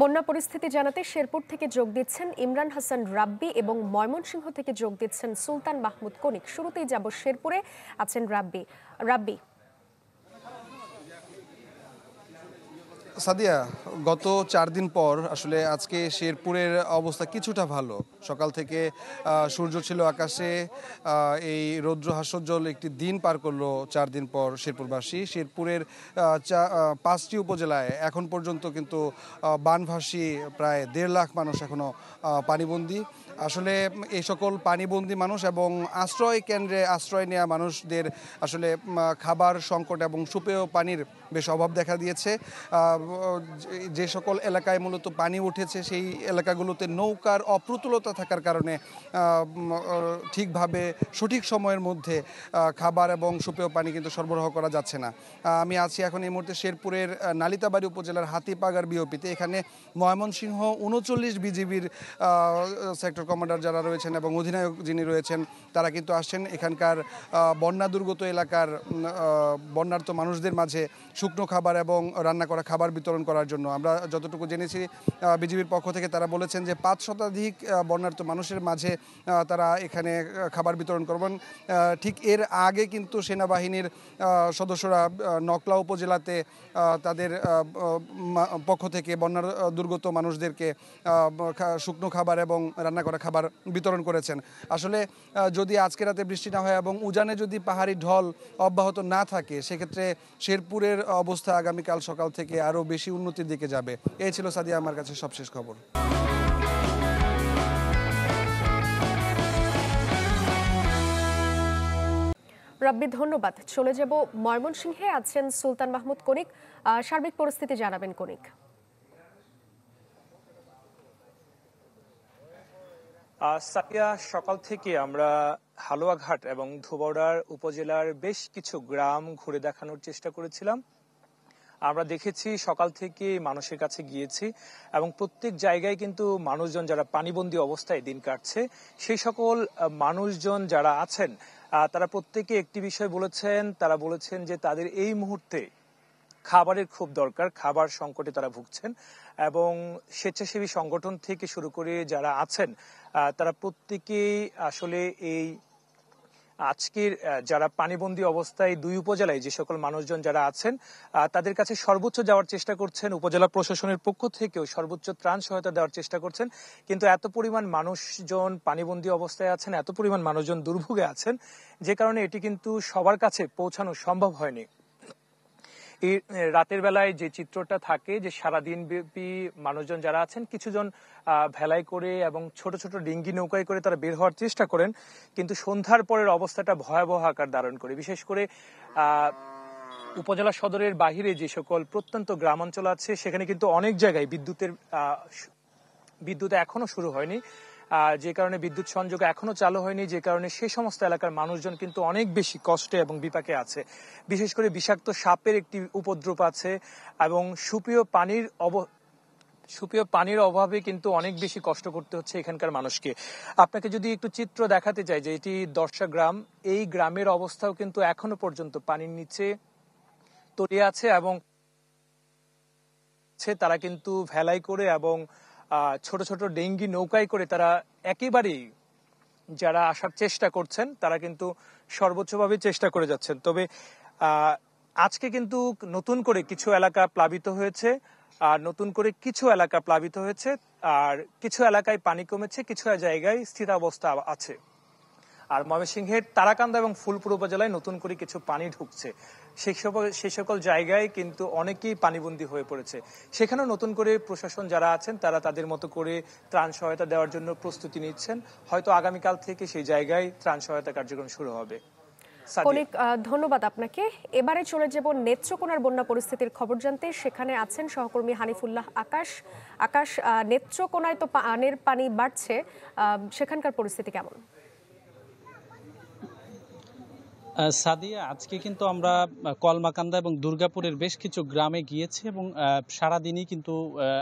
বন্যা পরিস্থিতি জানাতে শেরপুর থেকে যোগ দিচ্ছেন ইমরান হাসান রাব্বি এবং ময়মনসিংহ থেকে যোগ দিচ্ছেন সুলতান মাহমুদ কনিক। শুরুতেই যাব শেরপুরে, আছেন রাব্বি। সাদিয়া, গত 4 দিন পর আসলে আজকে শেরপুরের অবস্থা কিছুটা ভালো। সকাল থেকে সূর্য ছিল আকাশে। এই রৌদ্র হাস্যোজ্জ্বল একটি দিন পার করলো 4 দিন পর শেরপুরবাসী। শেরপুরের 5টি উপজেলায় এখন পর্যন্ত কিন্তু বানভাসী প্রায় 1.5 লাখ মানুষ এখনো পানিবন্দী। আসলে এই সকল পানিবন্দী মানুষ এবং আশ্রয় কেন্দ্রে আশ্রয় নেওয়া মানুষদের আসলে খাবার সংকট এবং সুপেয় পানির বেশ অভাব দেখা দিয়েছে। যে সকল এলাকায় মূলত পানি উঠেছে সেই এলাকাগুলোতে নৌকার অপ্রতুলতা থাকার কারণে ঠিকভাবে সঠিক সময়ের মধ্যে খাবার এবং সুপেয় পানি কিন্তু সরবরাহ করা যাচ্ছে না। আমি আছি এখন এই মুহূর্তে শেরপুরের নালিতাবাড়ী উপজেলার হাতিপাগার বিওপিতে। এখানে ময়মনসিংহ 39 বিজিবির সেক্টর কমান্ডার যারা রয়েছেন এবং অধিনায়ক যিনি রয়েছেন তারা কিন্তু আসছেন এখানকার বন্যা দুর্গত এলাকার বন্যার্ত মানুষদের মাঝে শুকনো খাবার এবং রান্না করা খাবার বিতরণ করার জন্য। আমরা যতটুকু জেনেছি বিজিবির পক্ষ থেকে তারা বলেছেন যে 5 শতাধিক বন্যার্ত মানুষের মাঝে তারা এখানে খাবার বিতরণ করবেন। ঠিক এর আগে কিন্তু সেনাবাহিনীর সদস্যরা নকলা উপজেলাতে তাদের পক্ষ থেকে বন্যার দুর্গত মানুষদেরকে শুকনো খাবার এবং রান্না করা খাবার বিতরণ করেছেন। আসলে যদি আজকে রাতে বৃষ্টি না হয় এবং উজানে যদি পাহাড়ি ঢল অব্যাহত না থাকে সেক্ষেত্রে শেরপুরের অবস্থা আগামীকাল সকাল থেকে আরও বেশি উন্নতির দিকে যাবে। এই ছিল সাদিয়া আমার কাছে সবশেষ খবর। রাব্বি, ধন্যবাদ। চলে যাব ময়মনসিংহে, আছেন সুলতান মাহমুদ কনিক। সার্বিক পরিস্থিতি জানাবেন কনিক। সাদিয়া, সকাল থেকে আমরা হালুয়াঘাট এবং ধোবাউড়ার উপজেলার বেশ কিছু গ্রাম ঘুরে দেখানোর চেষ্টা করেছিলাম। আমরা দেখেছি সকাল থেকে মানুষের কাছে গিয়েছি এবং প্রত্যেক জায়গায় কিন্তু মানুষজন যারা পানিবন্দী অবস্থায় দিন কাটছে সেই সকল মানুষজন যারা আছেন তারা প্রত্যেকে একটি বিষয় বলেছেন। তারা বলেছেন যে তাদের এই মুহূর্তে খাবারের খুব দরকার, খাবার সংকটে তারা ভুগছেন এবং স্বেচ্ছাসেবী সংগঠন থেকে শুরু করে যারা আছেন তারা প্রত্যেকেই আসলে এই আজকের যারা পানিবন্দী অবস্থায় দুই উপজেলায় যে সকল মানুষজন যারা আছেন তাদের কাছে সর্বোচ্চ যাওয়ার চেষ্টা করছেন। উপজেলা প্রশাসনের পক্ষ থেকেও সর্বোচ্চ ত্রাণ সহায়তা দেওয়ার চেষ্টা করছেন। কিন্তু এত পরিমাণ মানুষজন পানিবন্দী অবস্থায় আছেন, এত পরিমাণ মানুষজন দুর্ভোগে আছেন যে কারণে এটি কিন্তু সবার কাছে পৌঁছানো সম্ভব হয়নি। এই রাতের বেলায় যে চিত্রটা থাকে যে সারাদিন ব্যাপী মানুষজন যারা আছেন কিছুজন ভেলাই করে এবং ছোট ছোট ডিঙ্গি নৌকায় করে তারা বের হওয়ার চেষ্টা করেন, কিন্তু সন্ধ্যার পরের অবস্থাটা ভয়াবহ আকার ধারণ করে। বিশেষ করে উপজেলা সদরের বাহিরে যে সকল প্রত্যন্ত গ্রামাঞ্চল আছে সেখানে কিন্তু অনেক জায়গায় বিদ্যুৎ এখনো শুরু হয়নি, যে কারণে বিদ্যুৎ সংযোগ এখনো চালু হয়নি, যে কারণে সেই সমস্ত এলাকার মানুষজন কিন্তু অনেক বেশি কষ্টে এবং বিপাকে আছে। বিশেষ করে বিষাক্ত সাপের একটি উপদ্রব আছে এবং সুপেয় পানির অভাবে কিন্তু অনেক বেশি কষ্ট করতে হচ্ছে এখানকার মানুষকে। আপনাকে যদি একটু চিত্র দেখাতে চাই যে এটি দর্শা গ্রাম, এই গ্রামের অবস্থাও কিন্তু এখনো পর্যন্ত পানির নিচে তলিয়ে আছে এবং তারা কিন্তু ভেলাই করে এবং ছোট ছোট ডেঙ্গি নৌকায় করে তারা একেবারেই যারা আসার চেষ্টা করছেন তারা কিন্তু সর্বোচ্চভাবে চেষ্টা করে যাচ্ছেন। তবে আজকে কিন্তু নতুন করে কিছু এলাকা প্লাবিত হয়েছে, আর কিছু এলাকায় পানি কমেছে, কিছু জায়গায় স্থিতাবস্থা আছে। আর ময়মনসিংহের তারাকান্দা এবং ফুলপুর উপজেলায় নতুন করে কিছু পানি ঢুকছে, সেই সকল জায়গায় কিন্তু অনেকেই পানিবন্দী হয়ে পড়েছে। সেখানেও নতুন করে প্রশাসন যারা আছেন তারা তাদের মতো করে ত্রাণ সহায়তা দেওয়ার জন্য প্রস্তুতি নিচ্ছেন। হয়তো আগামীকাল থেকে সেই জায়গায় ত্রাণ সহায়তা কার্যক্রম শুরু হবে। অনেক ধন্যবাদ আপনাকে। এবারে চলে যাব নেত্রকোনার বন্যা পরিস্থিতির খবর জানতে। সেখানে আছেন সহকর্মী হানিফুল্লাহ আকাশ। নেত্রকোনায় তো পানির পানি বাড়ছে, সেখানকার পরিস্থিতি কেমন? সাদিয়া, আজকে কিন্তু আমরা কলমাকান্দা এবং দুর্গাপুরের বেশ কিছু গ্রামে গিয়েছি এবং সারাদিনই কিন্তু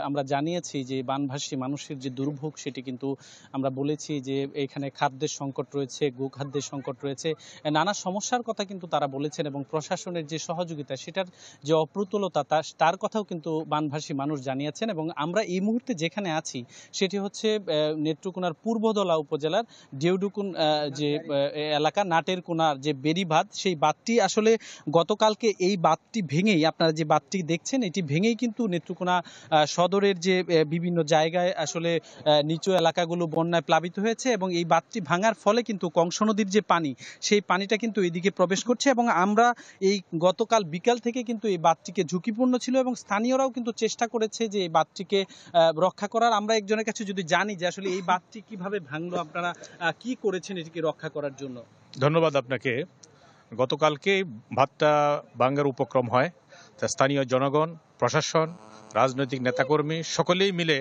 আমরা জানিয়েছি যে বানভাসী মানুষের যে দুর্ভোগ সেটি কিন্তু আমরা বলেছি যে এখানে খাদ্যের সংকট রয়েছে, গোখাদ্যের সংকট রয়েছে, নানা সমস্যার কথা কিন্তু তারা বলেছেন এবং প্রশাসনের যে সহযোগিতা সেটার যে অপ্রতুলতা তার কথাও কিন্তু বানভাসী মানুষ জানিয়েছেন। এবং আমরা এই মুহূর্তে যেখানে আছি সেটি হচ্ছে নেত্রকোনার পূর্বদলা উপজেলার ডেউডুকুন যে এলাকা, নাটের কোনার যে বেড়িবাঁধ, সেই বাঁধটি আসলে গতকালকে এই বাঁধটি ভেঙেই, আপনারা যে বাঁধটি দেখছেন এটি ভেঙেই কিন্তু নেত্রকোনা সদরের যে বিভিন্ন জায়গায় আসলে নিচু এলাকাগুলো বন্যায় প্লাবিত হয়েছে এবং এই বাঁধটি ভাঙার ফলে কিন্তু কংস নদীর যে পানি, সেই পানিটা কিন্তু এদিকে প্রবেশ করছে এবং আমরা এই গতকাল বিকাল থেকে কিন্তু এই বাঁধটিকে ঝুঁকিপূর্ণ ছিল এবং স্থানীয়রাও কিন্তু চেষ্টা করেছে যে এই বাঁধটিকে রক্ষা করার। আমরা একজনের কাছে যদি জানি যে আসলে এই বাঁধটি কিভাবে ভাঙলো, আপনারা কি করেছেন এটিকে রক্ষা করার জন্য? ধন্যবাদ আপনাকে। গতকালকে ভাতটা ভাঙ্গার উপক্রম হয়, তা স্থানীয় জনগণ, প্রশাসন, রাজনৈতিক নেতাকর্মী সকলেই মিলে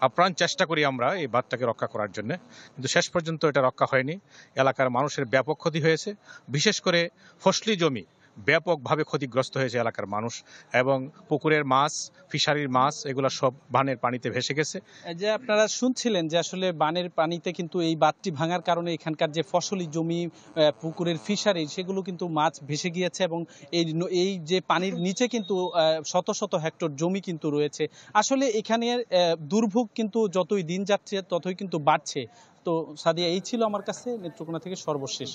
আপ্রাণ চেষ্টা করি আমরা এই বাঁধটাকে রক্ষা করার জন্য, কিন্তু শেষ পর্যন্ত এটা রক্ষা হয়নি। এলাকার মানুষের ব্যাপক ক্ষতি হয়েছে, বিশেষ করে ফসলি জমি ব্যাপকভাবে ক্ষতিগ্রস্ত হয়েছে এলাকার মানুষ, এবং পুকুরের মাছ, ফিশারির মাছ এগুলো সব বানের পানিতে ভেসে গেছে। যে আপনারা শুনছিলেন যে আসলে বানের পানিতে কিন্তু এই বাঁধটি ভাঙার কারণে এখানকার যে ফসলি জমি, পুকুরের ফিশারি, সেগুলো কিন্তু মাছ ভেসে গিয়েছে এবং এই যে পানির নিচে কিন্তু শত শত হেক্টর জমি কিন্তু রয়েছে। আসলে এখানের দুর্ভোগ কিন্তু যতই দিন যাচ্ছে ততই কিন্তু বাড়ছে। তো সাদিয়া, এই ছিল আমার কাছে নেত্রকোনা থেকে সর্বশেষ।